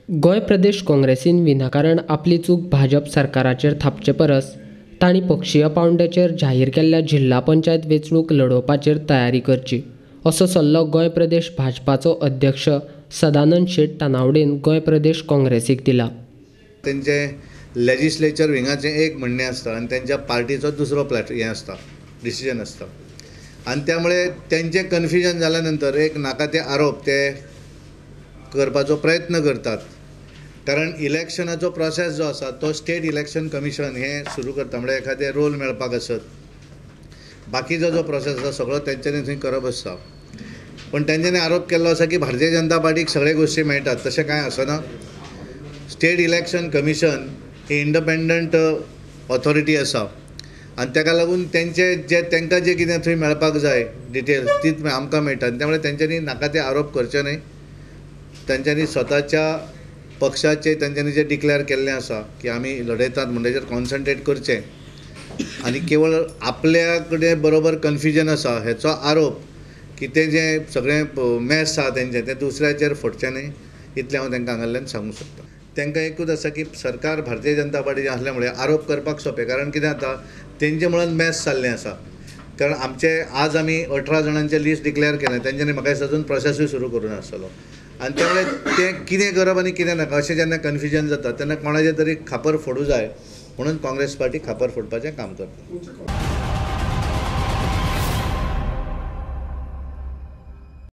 गोय प्रदेश काँग्रेसीन विनाकारण आपली चूक भाजप सरकाराचेर थापचे परस तांणी पक्षीय पावंड्याचेर जाहीर केल्ल्या जिल्हा पंचायत वेंचणूक लडोवपाचेर तयारी करची असो सल्लो गोय प्रदेश भाजपाचो अध्यक्ष सदानंद शेट तानावडेन गोय प्रदेश काँग्रेसीक दिला। तेंचे लेजिस्लेचर विंगाचें एक म्हणणें आसता आनी तेंच्या पार्टीचो दुसरो हें आसता, डिसिजन आसता आनी त्यामुळे तेंचें कन्फ्युजन जाल्या नंतर एक नाका ते आरोप ते करपाचो प्रयत्न करतात। कारण इलेक्शनाचो प्रोसेस जो आसा तो स्टेट इलेक्शन कमिशन हें सुरू करता, म्हणजे एखादे रोल मेळपाक आसत बाकीचो जो प्रोसेस आसा सगळो तेंच्यांनी थंय करप आसता। पण तेंच्यांनी आरोप केल्लो आसा की भारतीय जनता पार्टीक सगळे गोश्टी मेळटात, तशें कांय आसना। स्टेट इलेक्शन कमिशन ही इंडिपेंडंट ऑथॉरिटी आसा आनी ताका लागून तांकां जे कितें थंय मेळपाक जाय डिटेल्स तीच आमकां मेळटा। त्यामुळे तेंच्यांनी नाका ते आरोप करचे न्हय। तेंच्यांनी स्वताच्या पक्षाचे तेंच्यांनी जे डिक्लेअर केल्लें आसा की आमी लडयतात म्हणटाचेर कॉन्सन्ट्रेट करचें आनी केवळ आपल्या कडेन बरोबर कन्फ्युजन आसा हेचो आरोप की तें जें सगळें मॅस आसा तेंचें तें दुसऱ्याचेर फोडचें न्हय, इतलें हांव तांकां हांगांतल्यान सांगूंक सोदतां। तांकां एकूच आसा की सरकार भारतीय जनता पार्टीचें आसल्या मुळे आरोप करपाक सोंपें, कारण कितें जाता तेंचे मुळान मॅस जाल्लें आसा। कारण आमचे आज आमी 18 जाणांचें लिस्ट डिक्लेअर केलें, तेंच्यांनी म्हाका दिसता अजून प्रोसेसूय सुरू करूं नासतलो आनी त्यामुळे तें कितें करप आनी कितें नाका अशें जेन्ना कन्फ्युजन जाता तेन्ना कोणाचें तरी खापर फोडूं जाय म्हणून काँग्रेस पार्टी खापर फोडपाचें काम करता।